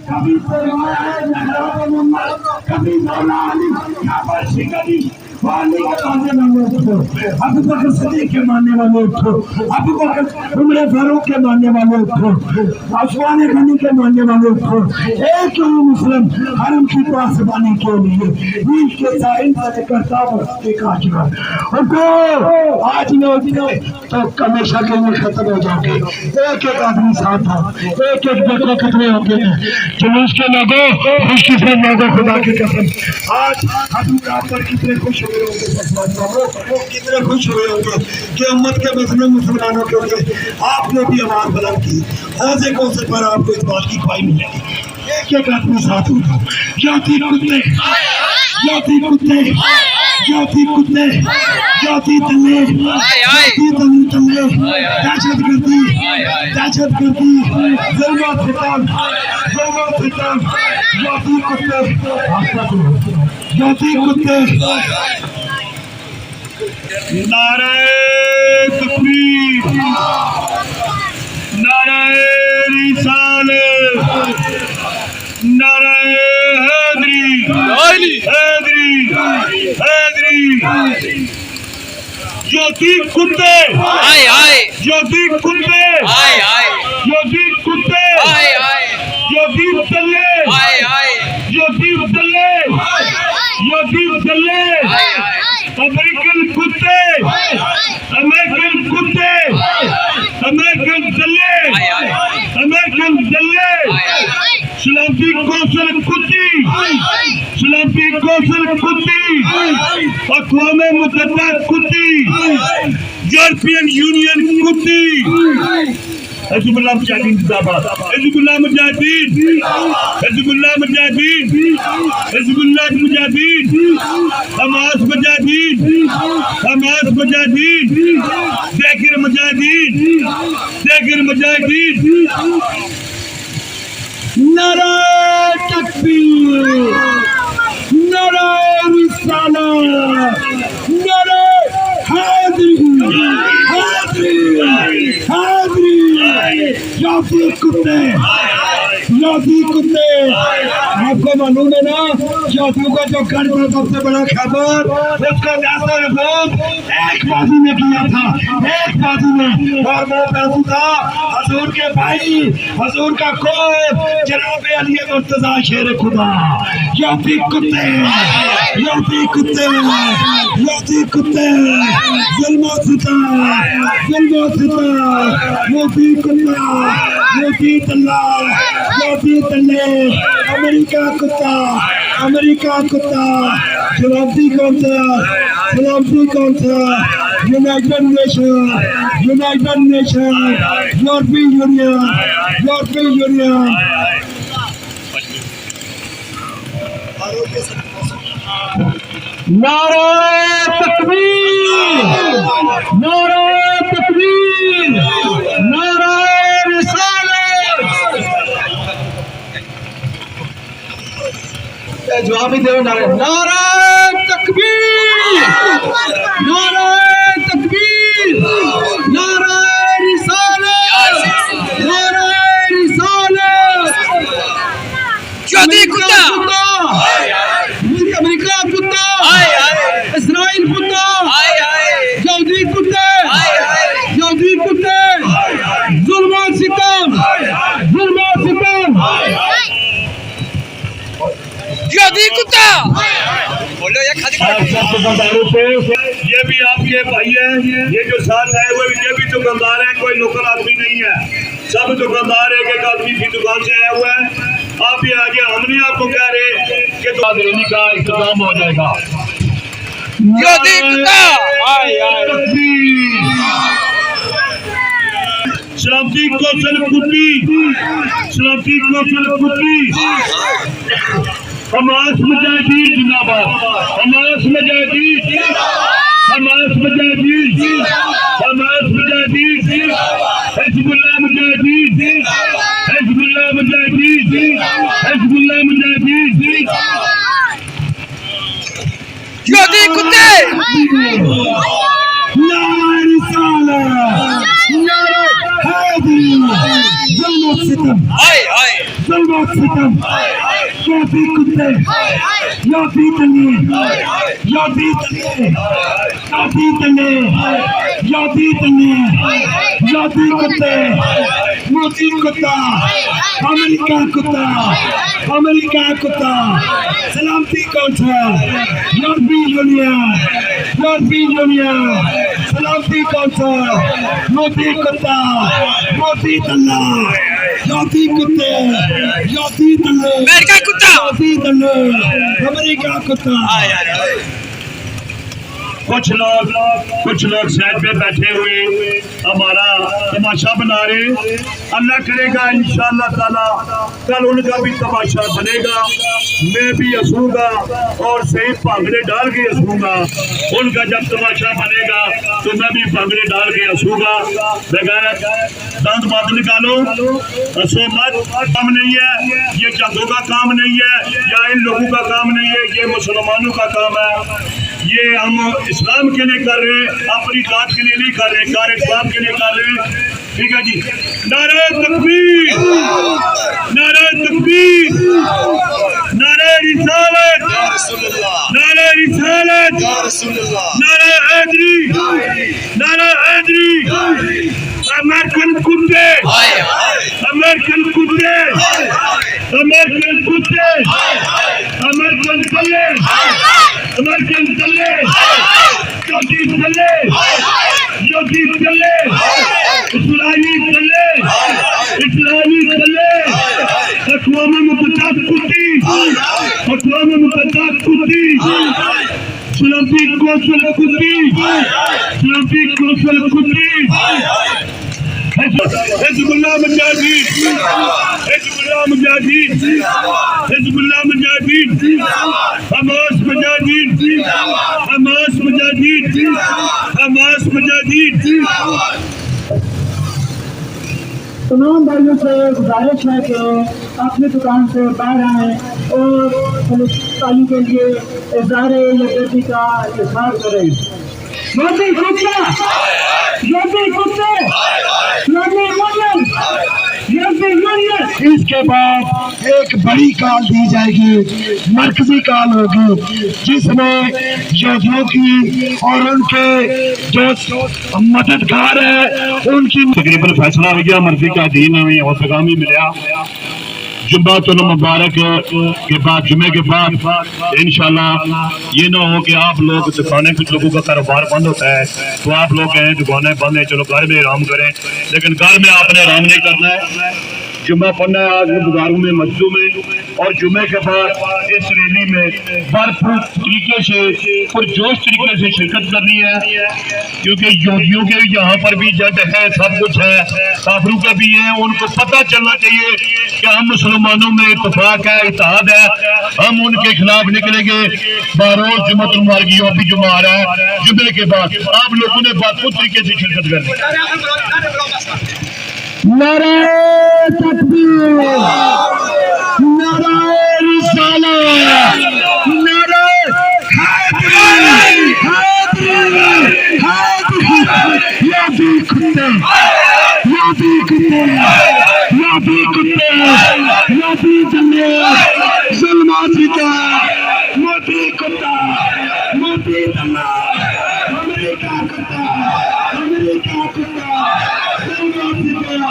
کبھی سرمایہ ہے محراب محمد، کبھی مولا علی کعبہ شکری والی کے ماننے والے اٹھو، ابو بکر صدیق کے ماننے والے اٹھو، ابو بکر عمر فاروق کے ماننے والے اٹھو، عثمان غنی کے ماننے والے اٹھو، ایک ہی مسلم حرم کی پاسبانی کے لیے نیل کے ساحل سے کرتا وقت کے کاجرہ اٹھو، آج نہ اٹھے تو ہمیشہ کے لیے ختم ہو جاؤ گے۔ ایک ایک آدمی ساتھ ہو، ایک ایک دیکھو کتنے ہو گئے ہیں جلوس کے لوگوں، خوش قسمت لوگوں، خدا کی قسم آج حضور آپ پر کتنے خوش ہوئے ہوں گے، کتنے خوش ہوئے ہوں گے کہ امت کے مظلوم مسلمانوں کے لیے آپ نے بھی آواز بلند کی، حوضے کوثر پر آپ کو اس بات کی خواہی ملے گی۔ ایک ایک آدمی ساتھ ہوگا، جاتی کتے، جاتی کتے، جاتی کتے، جاتی تلے، جاتی تلے تلے، دہشت گردی، دہشت گردی، ظلم و ستم، ظلم و ستم، جاتی کتے، جاتی کتے۔ نعرہ تکبیر، نعرہ رسالت، نعرہ حیدری، حیدری، حیدری، جاتی کتے، جاتی کتے، جاتی کتے، جاتی تلے، جاتی تلے، جاتی تلے، امریکن کتے، امریکن کتے، امریکن دلے، امریکن دلے، سلامتی کوثر کتی، سلامتی کوثر کتی، اقوام متحدہ کتی، یورپین یونین کتی، حزب اللہ مجاہدین زندہ باد، حزب اللہ مجاہدین، حزب اللہ مجاہدین، حزب اللہ مجاہدین، حماس مجاہدین، حماس مجاہدین، دیگر مجاہدین، دیگر مجاہدین۔ نعرہ تکبیر، نعرہ رسالت، نعرہ حیدری، حیدری، حیدری، جاتی کتے، جاتی کتے۔ آپ کو معلوم ہے نا جاتیوں کا جو گھر تھا سب سے بڑا خیبر، اس کا نیاسر حکومت ایک بازی میں کیا تھا، ایک بازی میں، اور وہ پیسو تھا حضور کے بھائی، حضور کا کوپ جناب علی مرتضیٰ شیر خدا۔ جاتی کتے، جاتی کتے، جاتی کتے، ظلم و ستم، ظلم و ستم، جاتی کتا، جاتی تلا، جاتی تلے، امریکہ کتا، امریکہ کتا، سلامتی کون سا، سلامتی کون سا، یونائیٹڈ نیشن، یونائیٹڈ نیشن، یورپی یونین، یورپی یونین۔ نعرہ تکبیر، نعرہ تکبیر، نعرہ رسالت۔ جواب ہی دو نعرہ، نعرہ تکبیر، نعرہ تکبیر، نعرہ رسالت، نعرہ رسالت۔ جاتی کتا، امریکہ کتا، اسرائیل کتا، یہودی کتے، یہودی کتے، ظلم و ستم، ظلم و ستم۔ جاتی کتا بولو یا کھاتی یہ بھی آپ کے بھائی ہیں، یہ جو ساتھ آئے ہوئے یہ بھی دکاندار ہیں، کوئی لوکل آدمی نہیں ہے، سب دکاندار ایک ایک آدمی کی دکان سے آیا ہوا ہے۔ آپ یہ آگے ہم نہیں آپ کو کہہ رہے کہ دینے کا اختتام ہو جائے گا۔ جاتی کتا، سلامتی کوثر کتی، سلامتی کوثر کتی، حماس مجاہدین زندہ باد، حماس مجاہدین، حماس مجاہدین، حماس مجاہدین، حزب اللہ مجاہدین، حزب اللہ مجاہدین، حزب اللہ مجاہدین۔ جاتی کتے، نعرہ رسالت، نعرہ حیدری، ظلم و ستم، ظلم و ستم یا بھی کتے یا بھی تلے یا بھی تلے یا بھی تلے یا بھی تلے یا بھی کتے موتی کتا امریکہ کتا امریکہ کتا سلامتی کونسل یورپی یونین سلامتی کونسل موتی کتا موتی تلا یاتی کتے یاتی تلے امریکہ کتا یاتی تلے امریکہ کتا کچھ لوگ سائڈ پہ بیٹھے ہوئے ہمارا تماشا بنا رہے اللہ کرے گا انشاءاللہ تعالی کل ان کا بھی تماشا بنے گا میں بھی ہنسوں گا اور صحیح بھانگڑے ڈال کے ہنسوں گا ان کا جب تماشا بنے گا تو میں بھی بھانگڑے ڈال کے ہنسوں گا بغیر دانت مت نکالو ہنسو مت کام نہیں ہے یہ جنگوں کا کام نہیں ہے یا ان لوگوں کا کام نہیں ہے یہ مسلمانوں کا کام ہے یہ ہم اسلام کے لیے کر رہے ہیں اپنی ذات کے لیے نہیں کر رہے کار اسلام کے لیے کر رہے ہیں ٹھیک ہے جی نعرہ تکبیر نعرہ تکبیر نعرہ رسالت نعرہ رسالت نعرہ حیدری نعرہ حیدری امریکن کتے امریکن کتے امریکن کتے امریکن تلے امریکن تلے یہودی تلے یہودی تلے اسلامی تلے اسلامی تلے اقوام متحدہ کتی اقوام متحدہ کتی سلامتی کونسل کتی سلامتی کونسل کتی حزب اللہ مجاہدین حزب اللہ مجاہدین حزب اللہ مجاہدین حماس مجاہدین حماس مجاہدین حماس مجاہدین تمام بھائیوں سے گزارش ہے کہ اپنی دکان سے باہر آئیں اور پالی کے لیے اظہار یکجہتی کا اظہار کریں یہودی کتے یہودی کتے یہودی یونین یہودی یونین اس کے بعد ایک بڑی کال دی جائے گی مرکزی کال ہوگی جس میں یہودیوں کی اور ان کے جو مددگار ہیں ان کی تقریباً فیصلہ ہو گیا مرضی کا دین ہمیں اور پیغام ہی ملیا جمعۃ المبارک کے بعد جمعے کے بعد انشاءاللہ یہ نہ ہو کہ آپ لوگ دکانیں کچھ لوگوں کا کاروبار بند ہوتا ہے تو آپ لوگ کہیں دکانیں بند ہیں چلو گھر میں آرام کریں لیکن گھر میں آپ نے آرام نہیں کرنا ہے جمعہ پڑھنا ہے آج بازاروں میں مسجدوں میں اور جمعے کے بعد اس ریلی میں بھرپور طریقے سے پرجوش طریقے سے شرکت کرنی ہے کیونکہ یہودیوں کے یہاں پر بھی جج ہے سب کچھ ہے کافروں کے بھی ہیں ان کو پتہ چلنا چاہیے کہ ہم مسلمانوں میں اتفاق ہے اتحاد ہے ہم ان کے خلاف نکلیں گے باروز جمعۃ المبارک یوم بھی جمعہ آ رہا ہے جمعے کے بعد آپ لوگوں نے بھرپور طریقے سے شرکت کرنی ہے نعرہ تکبیر نعرہ رسالت نعرہ حیدری حیدری حیدری یہودی کتے یہودی کتے یہودی کتے یہودی تلے ظلماتی کا موتی کتا موتی تلا امریکہ کتا امریکہ کتا ظلماتی کا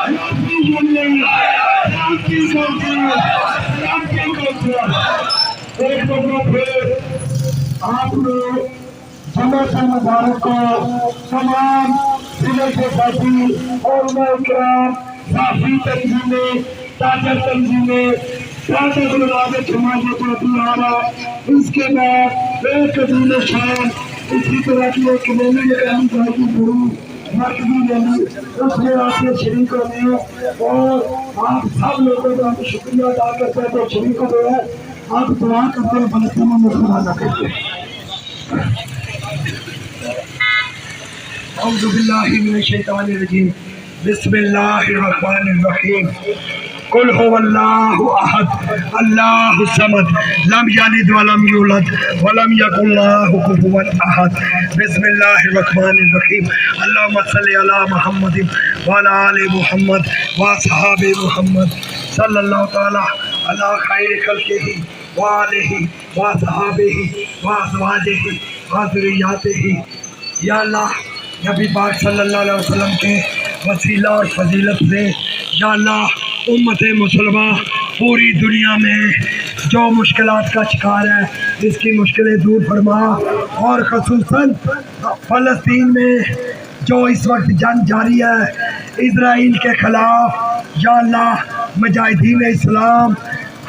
یہودی یونین سلامتی کونسل سلامتی کونسل ایک دفعہ پھر آپ لوگ جمعۃ المبارک کو تمام ضلع کے ساتھی علماء کرام صحافی تنظیمیں تاجر تنظیمیں اس کے بعد ایک عظیم شان اسی طرح کی ایک ریلی نکالی جائے گی گرو مرکزی ریلی اس میں آپ کے شریک ہونے ہیں اور آپ سب لوگوں کا شکریہ ادا کرتے ہیں تو شریک ہوئے ہیں آپ دعا کرتے ہیں فلسطین میں خدا نہ کرتے اعوذ باللہ من الشیطان الرجیم بسم اللہ الرحمن الرحیم قل هو الله احد الله الصمد لم يلد ولم يولد ولم يكن له كفوا احد بسم الله الرحمن الرحيم اللهم صل على محمد وعلى ال محمد واصحاب محمد صلى الله تعالى على خير خلقه وآلہ واصحابہ وازواجہ وذریاتہ. یا اللہ نبی پاک صلی اللہ علیہ وسلم کے وسیلہ اور فضیلت سے یا اللہ امت مسلمہ پوری دنیا میں جو مشکلات کا شکار ہے اس کی مشکلیں دور فرما، اور خصوصاً فلسطین میں جو اس وقت جنگ جاری ہے اسرائیل کے خلاف، یا اللہ مجاہدین اسلام،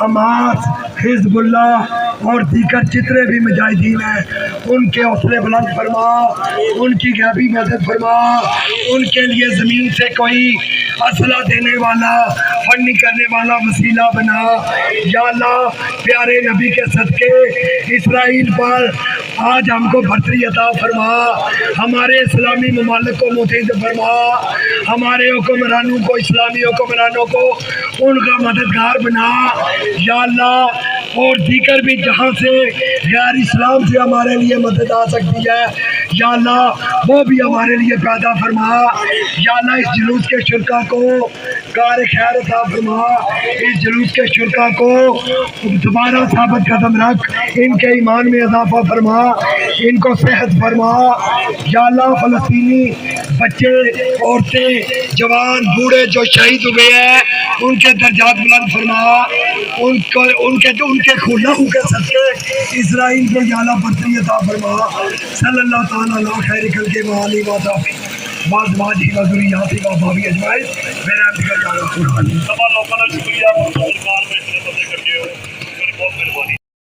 حماس، حزب اللہ اور دیگر جتنے بھی مجاہدین ہیں ان کے حوصلے بلند فرما، ان کی غیبی مدد فرما، ان کے لیے زمین سے کوئی اسلحہ دینے والا، فنڈنگ کرنے والا وسیلہ بنا. یا اللہ پیارے نبی کے صدقے اسرائیل پر آج ہم کو برتری عطا فرما، ہمارے اسلامی ممالک کو متحد فرما، ہمارے حکمرانوں کو، اسلامی حکمرانوں کو ان کا مددگار بنا. یا اللہ اور دیگر بھی جہاں سے غیر اسلام سے ہمارے لیے مدد آ سکتی ہے یا اللہ وہ بھی ہمارے لیے پیدا فرما. یا اللہ اس جلوس کے شرکا کو کار خیر عطا فرما، اس جلوس کے شرکا کو دوبارہ ثابت قدم رکھ، ان کے ایمان میں اضافہ فرما، ان کو صحت فرما. یا اللہ فلسطینی بچے، عورتیں، جوان، بوڑھے جو شہید ہوئے ہیں ان کے درجات بلند فرما، ان کے لہو کے صدقے اسرائیل کو یا اللہ برتری عطا فرما. صلی اللہ تعالیٰ علی خیر خلقہ وآلہ وازواجہ وذریاتہ وصحبہ اجمعین. میرا انتقال یا رسول اللہ. سبا لوگوں کا شکریہ سرکار میں اتنے بندے کٹے ہوئے، بہت مہربانی.